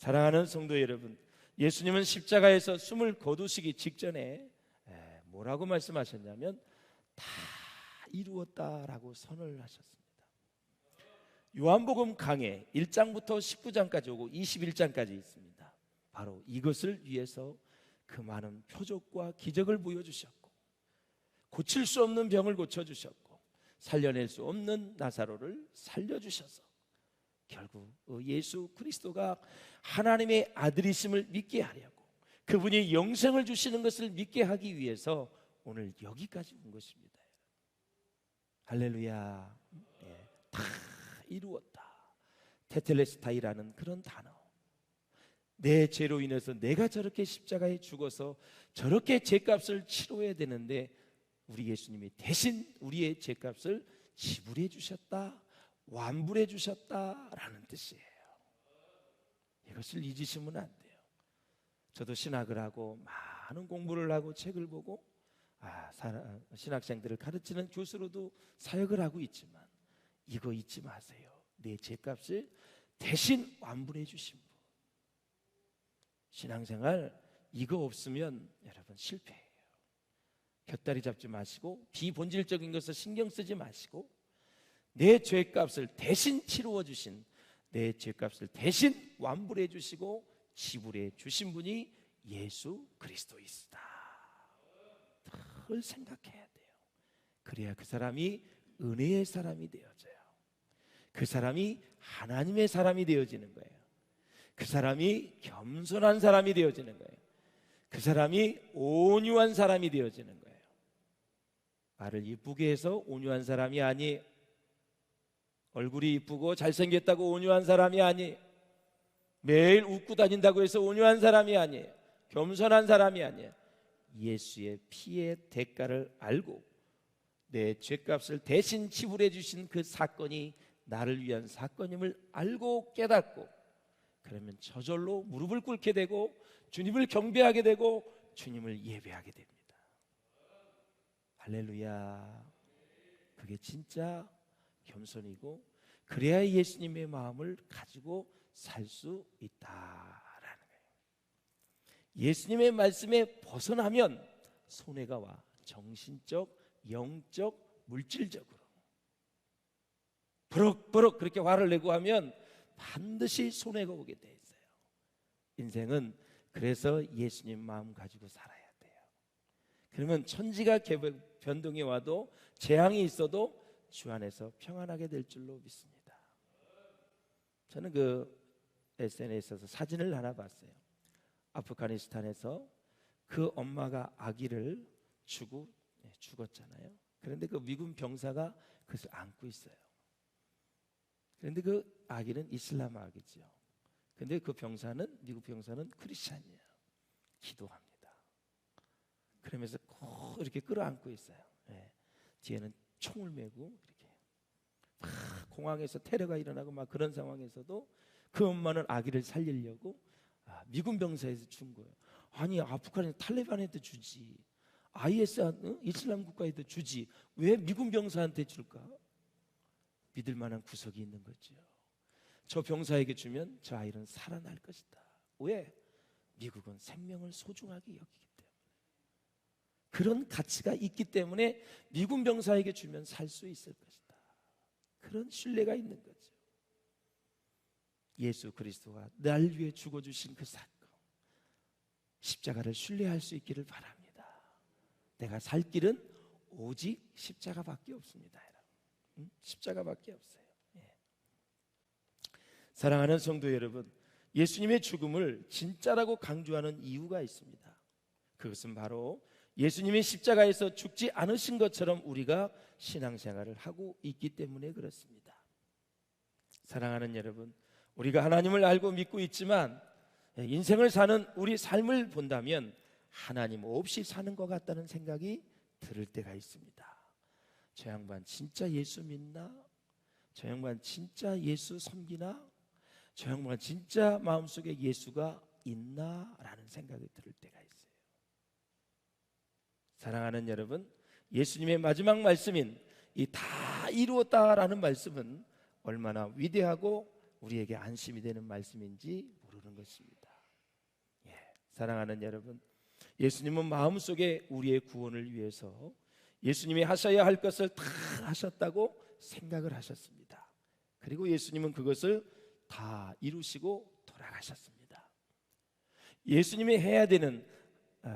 사랑하는 성도 여러분, 예수님은 십자가에서 숨을 거두시기 직전에 뭐라고 말씀하셨냐면 다 이루었다라고 선언을 하셨습니다. 요한복음 강해 1장부터 19장까지 오고 21장까지 있습니다. 바로 이것을 위해서 그 많은 표적과 기적을 보여주셨고, 고칠 수 없는 병을 고쳐주셨고, 살려낼 수 없는 나사로를 살려주셔서 결국 예수 그리스도가 하나님의 아들이심을 믿게 하려고, 그분이 영생을 주시는 것을 믿게 하기 위해서 오늘 여기까지 온 것입니다. 할렐루야. 다 이루었다. 테텔레스타이라는 그런 단어, 내 죄로 인해서 내가 저렇게 십자가에 죽어서 저렇게 죄값을 치러야 되는데 우리 예수님이 대신 우리의 죄값을 지불해 주셨다, 완불해 주셨다라는 뜻이에요. 이것을 잊으시면 안 돼요. 저도 신학을 하고 많은 공부를 하고 책을 보고 신학생들을 가르치는 교수로도 사역을 하고 있지만 이거 잊지 마세요. 내 죄값을 대신 완불해 주신 분. 신앙생활 이거 없으면 여러분 실패해요. 곁다리 잡지 마시고 비본질적인 것을 신경 쓰지 마시고 내 죄값을 대신 치루어 주신, 내 죄값을 대신 완불해 주시고 지불해 주신 분이 예수 그리스도이시다. 늘 생각해야 돼요. 그래야 그 사람이 은혜의 사람이 되어져요. 그 사람이 하나님의 사람이 되어지는 거예요. 그 사람이 겸손한 사람이 되어지는 거예요. 그 사람이 온유한 사람이 되어지는 거예요. 말을 이쁘게 해서 온유한 사람이 아니, 얼굴이 이쁘고 잘생겼다고 온유한 사람이 아니, 매일 웃고 다닌다고 해서 온유한 사람이 아니에요. 겸손한 사람이 아니에요. 예수의 피의 대가를 알고 내 죄값을 대신 지불해 주신 그 사건이 나를 위한 사건임을 알고 깨닫고, 그러면 저절로 무릎을 꿇게 되고 주님을 경배하게 되고 주님을 예배하게 됩니다. 할렐루야. 그게 진짜 겸손이고, 그래야 예수님의 마음을 가지고 살 수 있다라는 거예요. 예수님의 말씀에 벗어나면 손해가 와. 정신적, 영적, 물질적으로 버럭버럭 그렇게 화를 내고 하면 반드시 손해가 오게 돼 있어요. 인생은 그래서 예수님 마음 가지고 살아야 돼요. 그러면 천지가 변동이 와도, 재앙이 있어도 주 안에서 평안하게 될 줄로 믿습니다. 저는 그 SNS에서 사진을 하나 봤어요. 아프가니스탄에서 그 엄마가 아기를 주고 죽었잖아요. 그런데 그 미군 병사가 그것을 안고 있어요. 그런데 그 아기는 이슬람 아기죠. 그런데 그 병사는, 미국 병사는 크리스찬이에요. 기도합니다. 그러면서 꼭 이렇게 끌어안고 있어요. 뒤에는 총을 메고 이렇게 막 공항에서 테러가 일어나고 막 그런 상황에서도 그 엄마는 아기를 살리려고 미군 병사에서 준 거예요. 아니, 아프간에 탈레반한테 주지, IS 이슬람 국가에도 주지, 왜 미군 병사한테 줄까? 믿을 만한 구석이 있는 거죠. 저 병사에게 주면 저 아이는 살아날 것이다. 왜? 미국은 생명을 소중하게 여기기 때문에, 그런 가치가 있기 때문에 미군 병사에게 주면 살 수 있을 것이다. 그런 신뢰가 있는 거죠. 예수 그리스도가 날 위해 죽어주신 그 사건, 십자가를 신뢰할 수 있기를 바랍니다. 내가 살 길은 오직 십자가밖에 없습니다. 십자가밖에 없어요. 사랑하는 성도 여러분, 예수님의 죽음을 진짜라고 강조하는 이유가 있습니다. 그것은 바로 예수님이 십자가에서 죽지 않으신 것처럼 우리가 신앙생활을 하고 있기 때문에 그렇습니다. 사랑하는 여러분, 우리가 하나님을 알고 믿고 있지만 인생을 사는 우리 삶을 본다면 하나님 없이 사는 것 같다는 생각이 들을 때가 있습니다. 저 양반 진짜 예수 믿나? 저 양반 진짜 예수 섬기나? 저 양반 진짜 마음속에 예수가 있나? 라는 생각이 들을 때가 있어요. 사랑하는 여러분, 예수님의 마지막 말씀인 이 다 이루었다라는 말씀은 얼마나 위대하고 우리에게 안심이 되는 말씀인지 모릅니다. 모르는 것입니다. 예, 사랑하는 여러분, 예수님은 마음속에 우리의 구원을 위해서 예수님이 하셔야 할 것을 다 하셨다고 생각을 하셨습니다. 그리고 예수님은 그것을 다 이루시고 돌아가셨습니다. 예수님이 해야 되는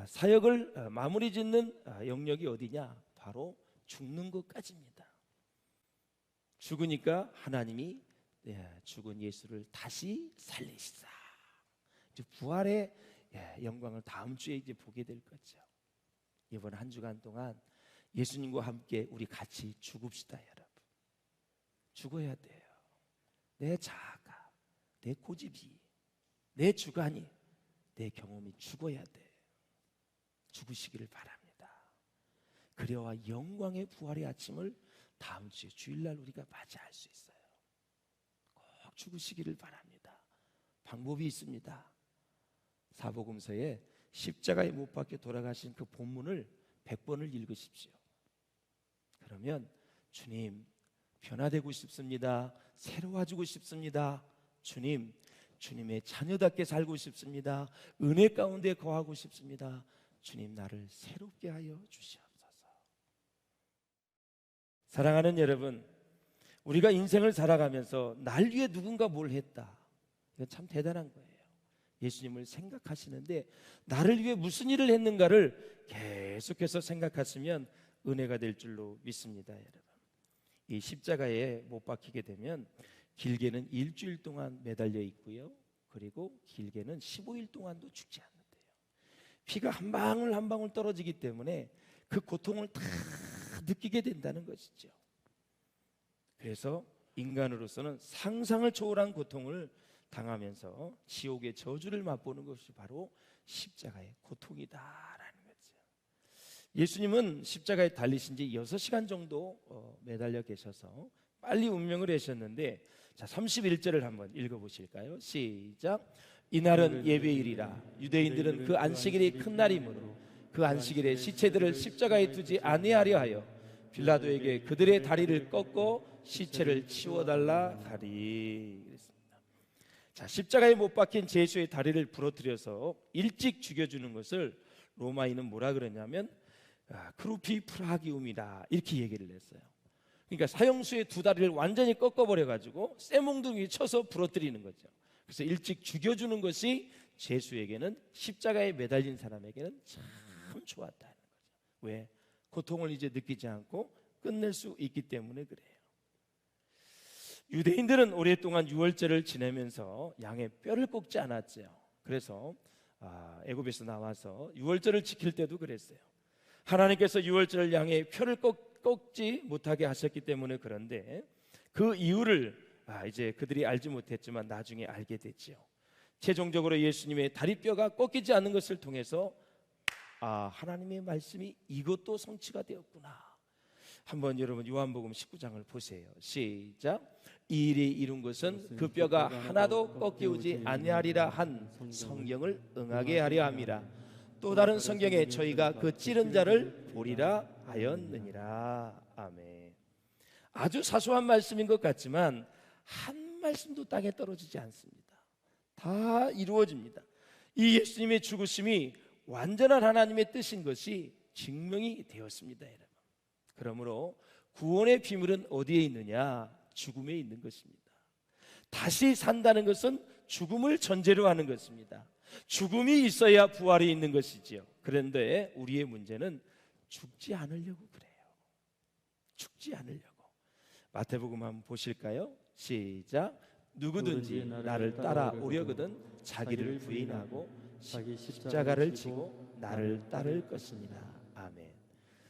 사역을 마무리 짓는 영역이 어디냐? 바로 죽는 것까지입니다. 죽으니까 하나님이 죽은 예수를 다시 살리시사. 이제 부활의 영광을 다음 주에 이제 보게 될 거죠. 이번 한 주간 동안 예수님과 함께 우리 같이 죽읍시다, 여러분. 죽어야 돼요. 내 자아가, 내 고집이, 내 주관이, 내 경험이 죽어야 돼. 죽으시기를 바랍니다. 그래야 영광의 부활의 아침을 다음 주에 주일날 우리가 맞이할 수 있어요. 꼭 죽으시기를 바랍니다. 방법이 있습니다. 사복음서에 십자가에 못 박혀 돌아가신 그 본문을 100번을 읽으십시오. 그러면 주님, 변화되고 싶습니다. 새로워지고 싶습니다. 주님, 주님의 자녀답게 살고 싶습니다. 은혜 가운데 거하고 싶습니다. 주님, 나를 새롭게 하여 주시옵소서. 사랑하는 여러분, 우리가 인생을 살아가면서 날 위해 누군가 뭘 했다. 이건 참 대단한 거예요. 예수님을 생각하시는데 나를 위해 무슨 일을 했는가를 계속해서 생각하시면 은혜가 될 줄로 믿습니다, 여러분. 이 십자가에 못 박히게 되면 길게는 일주일 동안 매달려 있고요. 그리고 길게는 15일 동안도 죽지 않는데요. 피가 한 방울 한 방울 떨어지기 때문에 그 고통을 다 느끼게 된다는 것이죠. 그래서 인간으로서는 상상을 초월한 고통을 당하면서 지옥의 저주를 맛보는 것이 바로 십자가의 고통이다라는 거죠. 예수님은 십자가에 달리신 지 6시간 정도 매달려 계셔서 빨리 운명을 하셨는데, 자 31절을 한번 읽어보실까요? 시작. 이날은 예배일이라 유대인들은 그 안식일이 큰 날이므로 그 안식일에 시체들을 십자가에 두지 아니하려 하여 빌라도에게 그들의 다리를 꺾고 시체를 치워달라 하리. 그랬습니다. 자, 십자가에 못 박힌 예수의 다리를 부러뜨려서 일찍 죽여주는 것을 로마인은 뭐라 그러냐면 크루피 프라기움이다 이렇게 얘기를 했어요. 그러니까 사형수의 두 다리를 완전히 꺾어버려 가지고 쇠몽둥이 쳐서 부러뜨리는 거죠. 그래서 일찍 죽여주는 것이 예수에게는, 십자가에 매달린 사람에게는 참 좋았다는 거죠. 왜? 고통을 이제 느끼지 않고 끝낼 수 있기 때문에 그래요. 유대인들은 오랫동안 유월절을 지내면서 양의 뼈를 꺾지 않았죠. 그래서 애굽에서 나와서 유월절을 지킬 때도 그랬어요. 하나님께서 유월절 양의 뼈를 꺾지 못하게 하셨기 때문에 그런데 그 이유를 이제 그들이 알지 못했지만 나중에 알게 됐죠. 최종적으로 예수님의 다리뼈가 꺾이지 않는 것을 통해서 하나님의 말씀이 이것도 성취가 되었구나. 한번 여러분 요한복음 19장을 보세요. 시작. 이 일이 이룬 것은 그 뼈가 하나도 꺾이지 아니하리라 한 성경을 응하게 하려 함이라. 또 다른 성경에 저희가 그 찌른 자를 보리라 하였느니라. 아멘. 아주 사소한 말씀인 것 같지만 한 말씀도 땅에 떨어지지 않습니다. 다 이루어집니다. 이 예수님의 죽으심이 완전한 하나님의 뜻인 것이 증명이 되었습니다, 여러분. 그러므로 구원의 비밀은 어디에 있느냐? 죽음에 있는 것입니다. 다시 산다는 것은 죽음을 전제로 하는 것입니다. 죽음이 있어야 부활이 있는 것이지요. 그런데 우리의 문제는 죽지 않으려고 그래요. 죽지 않으려고. 마태복음 한번 보실까요? 시작. 누구든지 나를 따라오려거든 자기를 부인하고 십자가를 지고 나를 따를 것입니다. 아멘.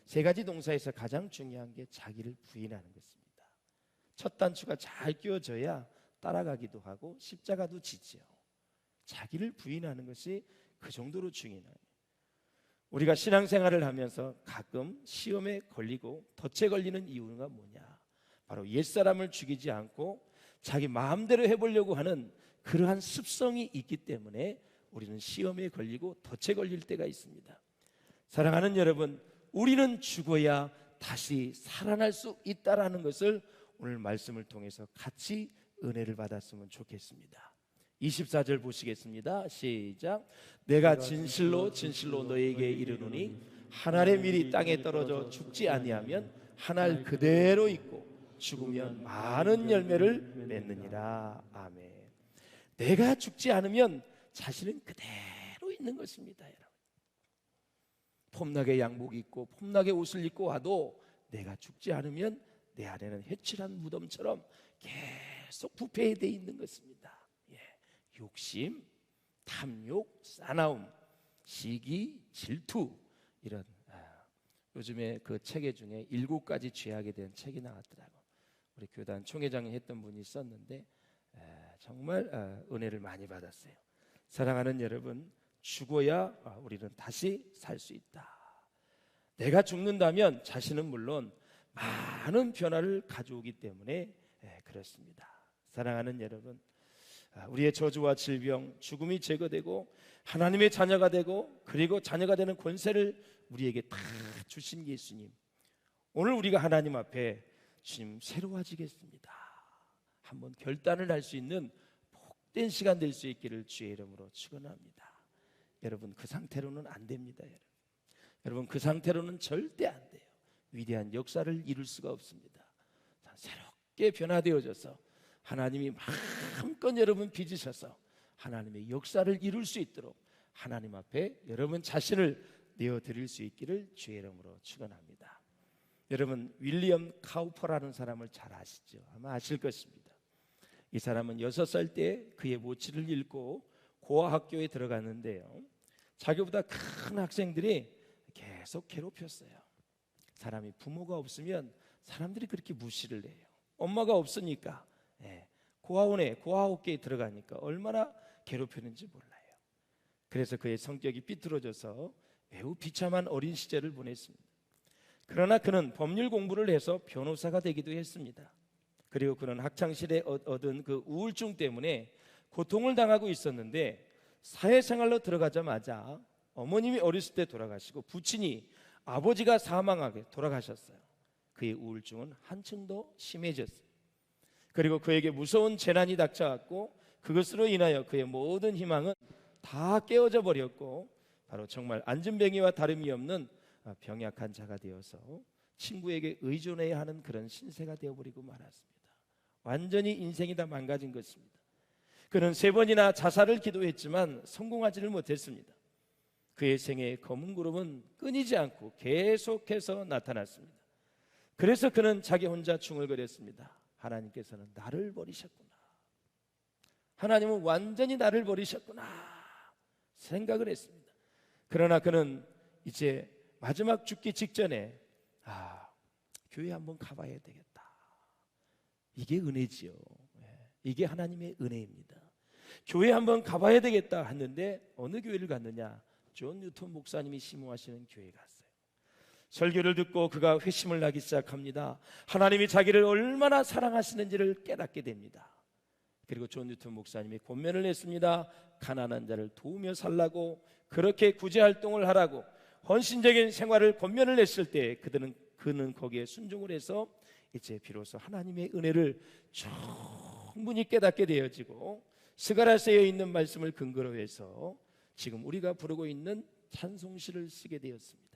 세 가지 동사에서 가장 중요한 게 자기를 부인하는 것입니다. 첫 단추가 잘 끼워져야 따라가기도 하고 십자가도 지지요. 자기를 부인하는 것이 그 정도로 중요해요. 우리가 신앙생활을 하면서 가끔 시험에 걸리고 덫에 걸리는 이유가 뭐냐? 바로 옛사람을 죽이지 않고 자기 마음대로 해보려고 하는 그러한 습성이 있기 때문에 우리는 시험에 걸리고 덫에 걸릴 때가 있습니다. 사랑하는 여러분, 우리는 죽어야 다시 살아날 수 있다라는 것을 오늘 말씀을 통해서 같이 은혜를 받았으면 좋겠습니다. 24절 보시겠습니다. 시작. 내가 진실로 진실로 너에게 이르노니 한 알의 밀이 땅에 떨어져 죽지 아니하면 한 알 그대로 있고 죽으면 많은 열매를 맺느니라. 아멘. 내가 죽지 않으면 자신은 그대로 있는 것입니다. 여러분. 폼나게 양복 입고 폼나게 옷을 입고 와도 내가 죽지 않으면 내 안에는 해칠한 무덤처럼 계속 부패돼 있는 것입니다. 예. 욕심, 탐욕, 싸나움, 시기, 질투, 이런 요즘에 그 체계 중에 7가지 죄악에 대한 책이 나왔더라고. 우리 교단 총회장이 했던 분이 있었는데 정말 은혜를 많이 받았어요. 사랑하는 여러분, 죽어야 우리는 다시 살 수 있다. 내가 죽는다면 자신은 물론 많은 변화를 가져오기 때문에 그렇습니다. 사랑하는 여러분, 우리의 저주와 질병, 죽음이 제거되고 하나님의 자녀가 되고 그리고 자녀가 되는 권세를 우리에게 다 주신 예수님, 오늘 우리가 하나님 앞에 주님 새로워지겠습니다, 한번 결단을 할 수 있는 복된 시간 될 수 있기를 주의 이름으로 축원합니다. 여러분, 그 상태로는 안 됩니다. 여러분, 그 상태로는 절대 안 돼요. 위대한 역사를 이룰 수가 없습니다. 새롭게 변화되어져서 하나님이 마음껏 여러분 빚으셔서 하나님의 역사를 이룰 수 있도록 하나님 앞에 여러분 자신을 내어드릴 수 있기를 주의 이름으로 축원합니다. 여러분, 윌리엄 카우퍼라는 사람을 잘 아시죠? 아마 아실 것입니다. 이 사람은 6살 때 그의 모치를 잃고 고아학교에 들어갔는데요, 자기보다 큰 학생들이 계속 괴롭혔어요. 사람이 부모가 없으면 사람들이 그렇게 무시를 해요. 엄마가 없으니까 고아학교에 들어가니까 얼마나 괴롭혔는지 몰라요. 그래서 그의 성격이 삐뚤어져서 매우 비참한 어린 시절을 보냈습니다. 그러나 그는 법률 공부를 해서 변호사가 되기도 했습니다. 그리고 그는 학창시절에 얻은 그 우울증 때문에 고통을 당하고 있었는데 사회생활로 들어가자마자 어머님이 어렸을 때 돌아가시고 부친이 아버지가 사망하게 돌아가셨어요. 그의 우울증은 한층 더 심해졌어요. 그리고 그에게 무서운 재난이 닥쳐왔고 그것으로 인하여 그의 모든 희망은 다 깨어져 버렸고 바로 정말 안진뱅이와 다름이 없는 병약한 자가 되어서 친구에게 의존해야 하는 그런 신세가 되어버리고 말았습니다. 완전히 인생이 다 망가진 것입니다. 그는 3번이나 자살을 기도했지만 성공하지를 못했습니다. 그의 생애의 검은 구름은 끊이지 않고 계속해서 나타났습니다. 그래서 그는 자기 혼자 중얼거렸습니다. 하나님께서는 나를 버리셨구나. 하나님은 완전히 나를 버리셨구나 생각을 했습니다. 그러나 그는 이제 마지막 죽기 직전에 교회 한번 가봐야 되겠다. 이게 은혜지요. 이게 하나님의 은혜입니다. 교회 한번 가봐야 되겠다 했는데 어느 교회를 갔느냐? 존 뉴턴 목사님이 심호하시는 교회에 갔어요. 설교를 듣고 그가 회심을 하기 시작합니다. 하나님이 자기를 얼마나 사랑하시는지를 깨닫게 됩니다. 그리고 존 뉴턴 목사님이 권면을 했습니다. 가난한 자를 도우며 살라고, 그렇게 구제활동을 하라고 헌신적인 생활을 권면을 했을 때 그는 거기에 순종을 해서 이제 비로소 하나님의 은혜를 충분히 깨닫게 되어지고 스가랴서에 있는 말씀을 근거로 해서 지금 우리가 부르고 있는 찬송시를 쓰게 되었습니다.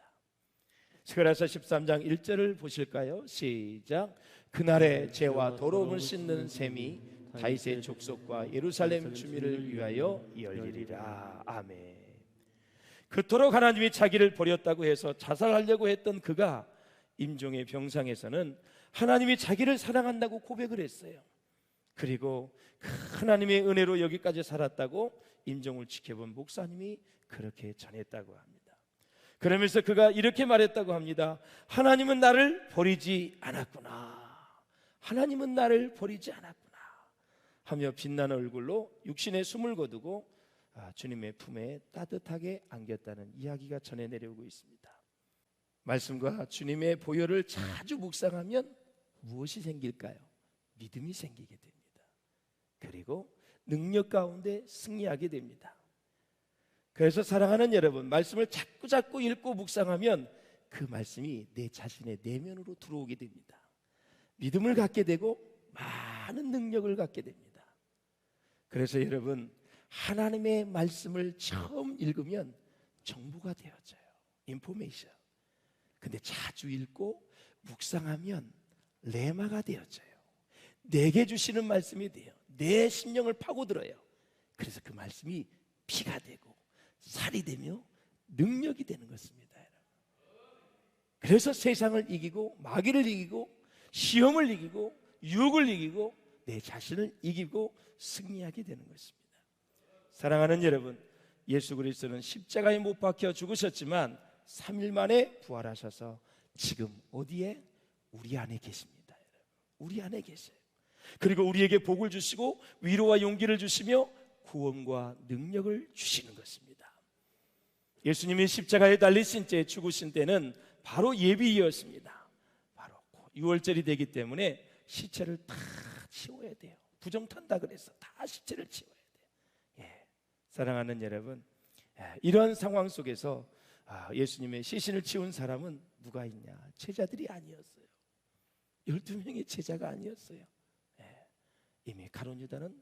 스가랴서 13장 1절을 보실까요? 시작. 그날에 죄와 더러움을 씻는 셈이 다윗의 족속과 예루살렘 주민을 위하여 열리리라. 아멘. 그토록 하나님이 자기를 버렸다고 해서 자살하려고 했던 그가 임종의 병상에서는 하나님이 자기를 사랑한다고 고백을 했어요. 그리고 하나님의 은혜로 여기까지 살았다고 임종을 지켜본 목사님이 그렇게 전했다고 합니다. 그러면서 그가 이렇게 말했다고 합니다. 하나님은 나를 버리지 않았구나. 하나님은 나를 버리지 않았구나 하며 빛나는 얼굴로 육신의 숨을 거두고 주님의 품에 따뜻하게 안겼다는 이야기가 전해 내려오고 있습니다. 말씀과 주님의 보혈을 자주 묵상하면 무엇이 생길까요? 믿음이 생기게 됩니다. 그리고 능력 가운데 승리하게 됩니다. 그래서 사랑하는 여러분, 말씀을 자꾸 읽고 묵상하면 그 말씀이 내 자신의 내면으로 들어오게 됩니다. 믿음을 갖게 되고 많은 능력을 갖게 됩니다. 그래서 여러분, 하나님의 말씀을 처음 읽으면 정보가 되어져요. 인포메이션. 근데 자주 읽고 묵상하면 레마가 되어져요. 내게 주시는 말씀이 돼요. 내 심령을 파고들어요. 그래서 그 말씀이 피가 되고 살이 되며 능력이 되는 것입니다. 그래서 세상을 이기고 마귀를 이기고 시험을 이기고 유혹을 이기고 내 자신을 이기고 승리하게 되는 것입니다. 사랑하는 여러분, 예수 그리스도는 십자가에 못 박혀 죽으셨지만 3일 만에 부활하셔서 지금 어디에? 우리 안에 계십니다. 우리 안에 계세요. 그리고 우리에게 복을 주시고 위로와 용기를 주시며 구원과 능력을 주시는 것입니다. 예수님이 십자가에 달리신 때, 죽으신 때는 바로 예비이었습니다. 바로 6월절이 되기 때문에 시체를 다 치워야 돼요. 부정탄다 그래서 다 시체를 치워야 돼요. 예. 사랑하는 여러분, 이런 상황 속에서 예수님의 시신을 치운 사람은 누가 있냐? 제자들이 아니었어요. 12명의 제자가 아니었어요. 이미 가룟 유다는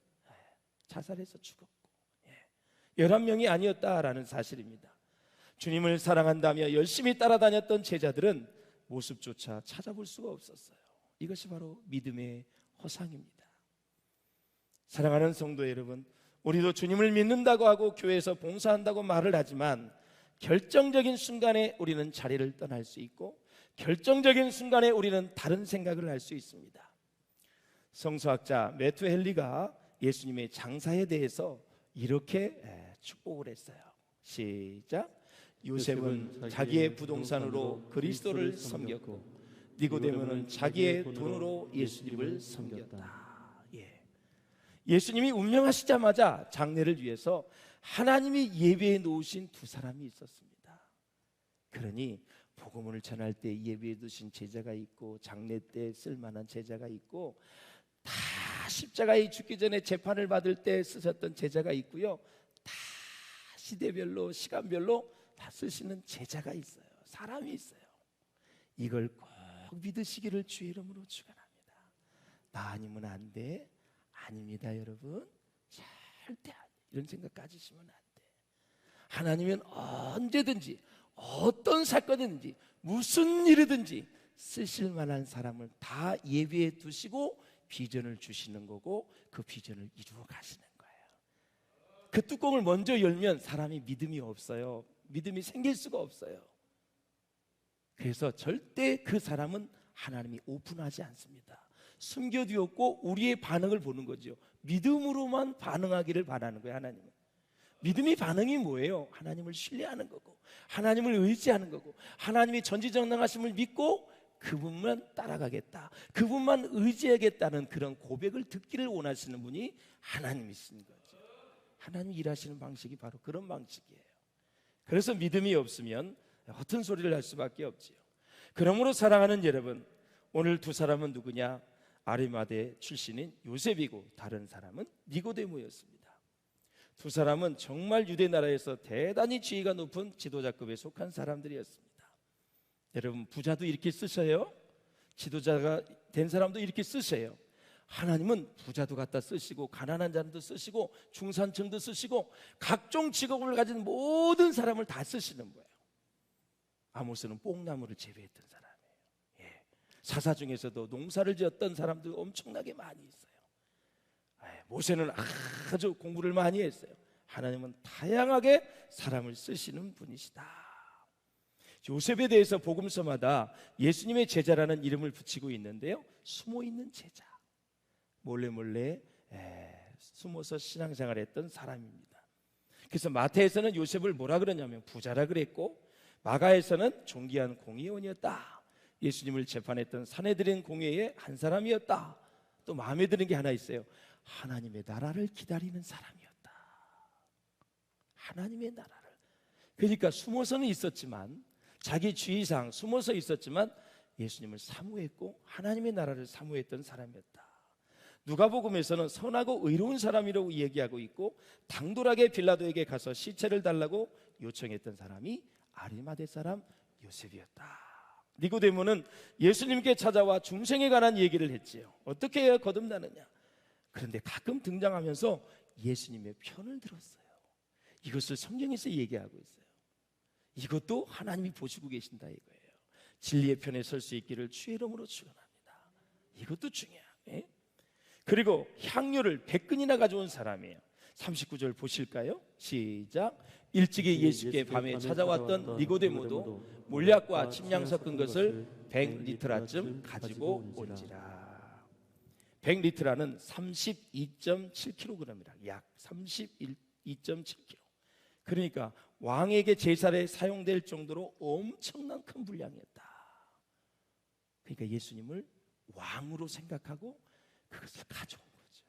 자살해서 죽었고 11명이 아니었다라는 사실입니다. 주님을 사랑한다며 열심히 따라다녔던 제자들은 모습조차 찾아볼 수가 없었어요. 이것이 바로 믿음의 허상입니다. 사랑하는 성도 여러분, 우리도 주님을 믿는다고 하고 교회에서 봉사한다고 말을 하지만 결정적인 순간에 우리는 자리를 떠날 수 있고 결정적인 순간에 우리는 다른 생각을 할 수 있습니다. 성서학자 매튜 헨리가 예수님의 장사에 대해서 이렇게 축복을 했어요. 시작. 요셉은 자기의 부동산으로 그리스도를 섬겼고 니고데모는 자기의 돈으로 예수님을 섬겼다. 예수님이 운명하시자마자 장례를 위해서 하나님이 예배해 놓으신 두 사람이 있었습니다. 그러니 복음을 전할 때 예배해 두신 제자가 있고 장례 때 쓸만한 제자가 있고 다 십자가에 죽기 전에 재판을 받을 때 쓰셨던 제자가 있고요. 다 시대별로 시간별로 다 쓰시는 제자가 있어요. 사람이 있어요. 이걸 꼭 믿으시기를 주의 이름으로 축원합니다. 나 아니면 안 돼? 아닙니다, 여러분. 절대 안 돼. 이런 생각 가지시면 안 돼. 하나님은 언제든지 어떤 사건이든지 무슨 일이든지 쓰실 만한 사람을 다 예비해 두시고 비전을 주시는 거고 그 비전을 이루어 가시는 거예요. 그 뚜껑을 먼저 열면 사람이 믿음이 없어요. 믿음이 생길 수가 없어요. 그래서 절대 그 사람은 하나님이 오픈하지 않습니다. 숨겨두었고 우리의 반응을 보는 거죠. 믿음으로만 반응하기를 바라는 거예요. 하나님은. 믿음의 반응이 뭐예요? 하나님을 신뢰하는 거고 하나님을 의지하는 거고 하나님이 전지전능하심을 믿고 그분만 따라가겠다, 그분만 의지하겠다는 그런 고백을 듣기를 원하시는 분이 하나님이신 거죠. 하나님이 일하시는 방식이 바로 그런 방식이에요. 그래서 믿음이 없으면 허튼 소리를 할 수밖에 없지요. 그러므로 사랑하는 여러분, 오늘 두 사람은 누구냐? 아리마대 출신인 요셉이고 다른 사람은 니고데모였습니다. 두 사람은 정말 유대 나라에서 대단히 지위가 높은 지도자급에 속한 사람들이었습니다. 여러분, 부자도 이렇게 쓰셔요. 지도자가 된 사람도 이렇게 쓰세요. 하나님은 부자도 갖다 쓰시고 가난한 자도 쓰시고 중산층도 쓰시고 각종 직업을 가진 모든 사람을 다 쓰시는 거예요. 아모스는 뽕나무를 재배했던 사람이에요. 사사 중에서도 농사를 지었던 사람도 엄청나게 많이 있어요. 모세는 아주 공부를 많이 했어요. 하나님은 다양하게 사람을 쓰시는 분이시다. 요셉에 대해서 복음서마다 예수님의 제자라는 이름을 붙이고 있는데요, 숨어있는 제자, 몰래 숨어서 신앙생활했던 사람입니다. 그래서 마태에서는 요셉을 뭐라 그러냐면 부자라 그랬고, 마가에서는 존귀한 공의원이었다. 예수님을 재판했던 산헤드린 공회의 한 사람이었다. 또 마음에 드는 게 하나 있어요. 하나님의 나라를 기다리는 사람이었다. 하나님의 나라를. 그러니까 숨어서는 있었지만, 자기 주의상 숨어서 있었지만 예수님을 사모했고 하나님의 나라를 사모했던 사람이었다. 누가복음에서는 선하고 의로운 사람이라고 얘기하고 있고, 당돌하게 빌라도에게 가서 시체를 달라고 요청했던 사람이 아리마대 사람 요셉이었다. 니고데모는 예수님께 찾아와 중생에 관한 얘기를 했지요. 어떻게 해야 거듭나느냐. 그런데 가끔 등장하면서 예수님의 편을 들었어요. 이것을 성경에서 얘기하고 있어요. 이것도 하나님이 보시고 계신다 이거예요. 진리의 편에 설 수 있기를 주의 이름으로 축원합니다. 이것도 중요해요. 그리고 향료를 100근이나 가져온 사람이에요. 39절 보실까요? 시작. 일찍이 예수께 밤에 찾아왔던 니고데모도 몰약과 침향 섞은 것을 100리트라쯤 가지고 온지라. 100리트라는 32.7kg이라. 약 32.7kg. 그러니까 왕에게 제사에 사용될 정도로 엄청난 큰 분량이었다. 그러니까 예수님을 왕으로 생각하고 그것을 가져온 거죠.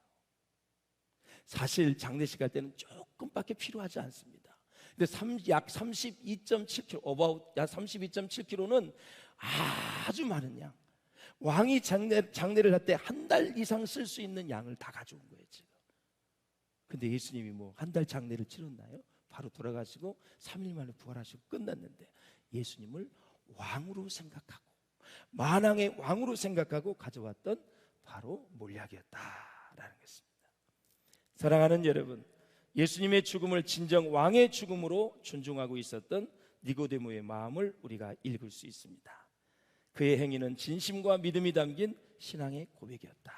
사실 장례식 할 때는 조금밖에 필요하지 않습니다. 근데 약 32.7kg, about 약 32.7kg는 아주 많은 양. 왕이 장례를 할 때 한 달 이상 쓸 수 있는 양을 다 가져온 거예요, 지금. 근데 예수님이 뭐 한 달 장례를 치렀나요? 바로 돌아가시고 3일 만에 부활하시고 끝났는데 예수님을 왕으로 생각하고 만왕의 왕으로 생각하고 가져왔던 바로 몰약이었다라는 것입니다. 사랑하는 여러분, 예수님의 죽음을 진정 왕의 죽음으로 존중하고 있었던 니고데모의 마음을 우리가 읽을 수 있습니다. 그의 행위는 진심과 믿음이 담긴 신앙의 고백이었다.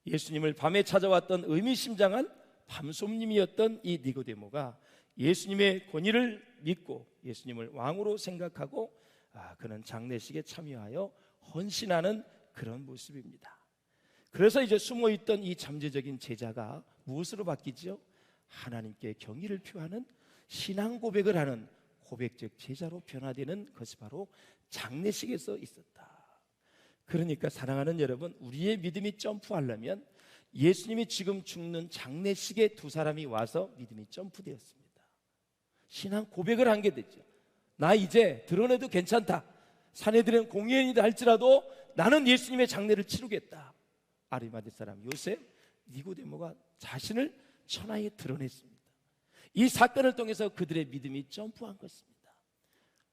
예수님을 밤에 찾아왔던 의미심장한 밤손님이었던 이 니고데모가 예수님의 권위를 믿고 예수님을 왕으로 생각하고 그는 장례식에 참여하여 헌신하는 그런 모습입니다. 그래서 이제 숨어있던 이 잠재적인 제자가 무엇으로 바뀌죠? 하나님께 경의를 표하는 신앙 고백을 하는 고백적 제자로 변화되는 것이 바로 장례식에서 있었다. 그러니까 사랑하는 여러분, 우리의 믿음이 점프하려면 예수님이 지금 죽는 장례식에 두 사람이 와서 믿음이 점프되었습니다. 신앙 고백을 한 게 됐죠. 나 이제 드러내도 괜찮다. 사내들은 공연이다 할지라도 나는 예수님의 장례를 치르겠다. 아리마대 사람 요셉, 니고데모가 자신을 천하에 드러냈습니다. 이 사건을 통해서 그들의 믿음이 점프한 것입니다.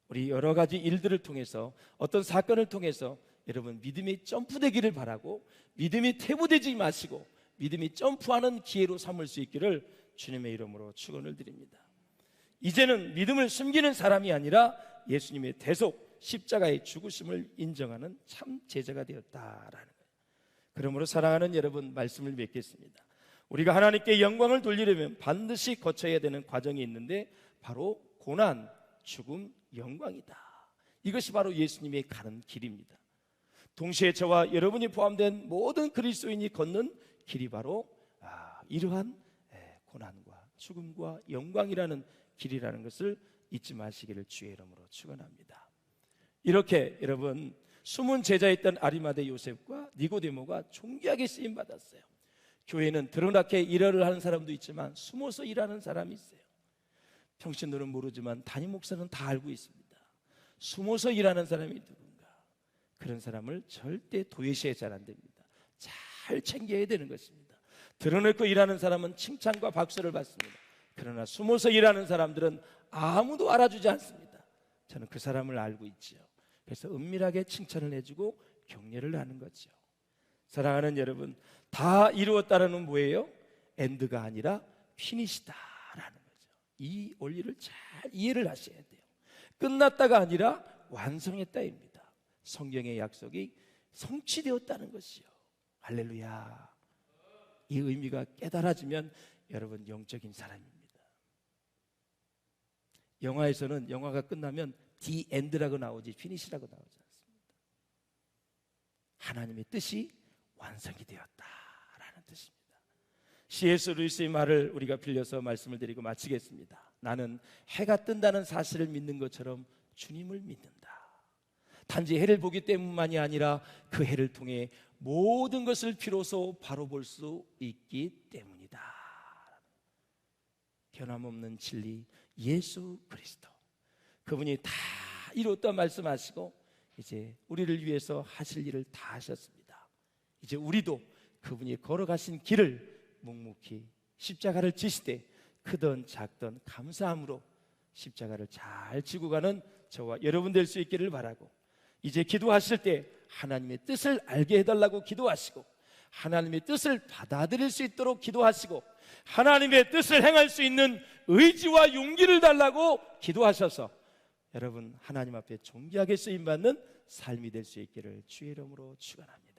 우리 여러 가지 일들을 통해서, 어떤 사건을 통해서 여러분 믿음이 점프되기를 바라고, 믿음이 퇴보되지 마시고 믿음이 점프하는 기회로 삼을 수 있기를 주님의 이름으로 축원을 드립니다. 이제는 믿음을 숨기는 사람이 아니라 예수님의 대속 십자가의 죽으심을 인정하는 참 제자가 되었다라는 거예요. 그러므로 사랑하는 여러분, 말씀을 맺겠습니다. 우리가 하나님께 영광을 돌리려면 반드시 거쳐야 되는 과정이 있는데 바로 고난, 죽음, 영광이다. 이것이 바로 예수님의 가는 길입니다. 동시에 저와 여러분이 포함된 모든 그리스도인이 걷는 길이 바로 이러한 고난과 죽음과 영광이라는 길이라는 것을 잊지 마시기를 주의 이름으로 축원합니다. 이렇게 여러분, 숨은 제자였던 아리마대 요셉과 니고데모가 존귀하게 쓰임 받았어요. 교회는 드러나게 일을 하는 사람도 있지만 숨어서 일하는 사람이 있어요. 평신도는 모르지만 담임 목사는 다 알고 있습니다. 숨어서 일하는 사람이 누군가. 그런 사람을 절대 도외시해서는 안 됩니다. 잘 챙겨야 되는 것입니다. 드러내고 일하는 사람은 칭찬과 박수를 받습니다. 그러나 숨어서 일하는 사람들은 아무도 알아주지 않습니다. 저는 그 사람을 알고 있지요. 그래서 은밀하게 칭찬을 해주고 격려를 하는 거죠. 사랑하는 여러분, 다 이루었다는 뭐예요? 엔드가 아니라 피니시다라는 거죠. 이 원리를 잘 이해를 하셔야 돼요. 끝났다가 아니라 완성했다입니다. 성경의 약속이 성취되었다는 것이요. 할렐루야. 이 의미가 깨달아지면 여러분 영적인 사람입니다. 영화에서는 영화가 끝나면 The End라고 나오지 피니시라고 나오지 않습니다. 하나님의 뜻이 완성이 되었다라는 뜻입니다. C.S. 루이스의 말을 우리가 빌려서 말씀을 드리고 마치겠습니다. 나는 해가 뜬다는 사실을 믿는 것처럼 주님을 믿는다. 단지 해를 보기 때문만이 아니라 그 해를 통해 모든 것을 비로소 바로 볼 수 있기 때문이다. 변함없는 진리 예수 그리스도, 그분이 다 이뤘다 말씀하시고 이제 우리를 위해서 하실 일을 다 하셨습니다. 이제 우리도 그분이 걸어가신 길을 묵묵히 십자가를 지시되 크든 작든 감사함으로 십자가를 잘 지고 가는 저와 여러분 될 수 있기를 바라고, 이제 기도하실 때 하나님의 뜻을 알게 해달라고 기도하시고 하나님의 뜻을 받아들일 수 있도록 기도하시고 하나님의 뜻을 행할 수 있는 의지와 용기를 달라고 기도하셔서 여러분 하나님 앞에 존귀하게 쓰임받는 삶이 될 수 있기를 주의 이름으로 축원합니다.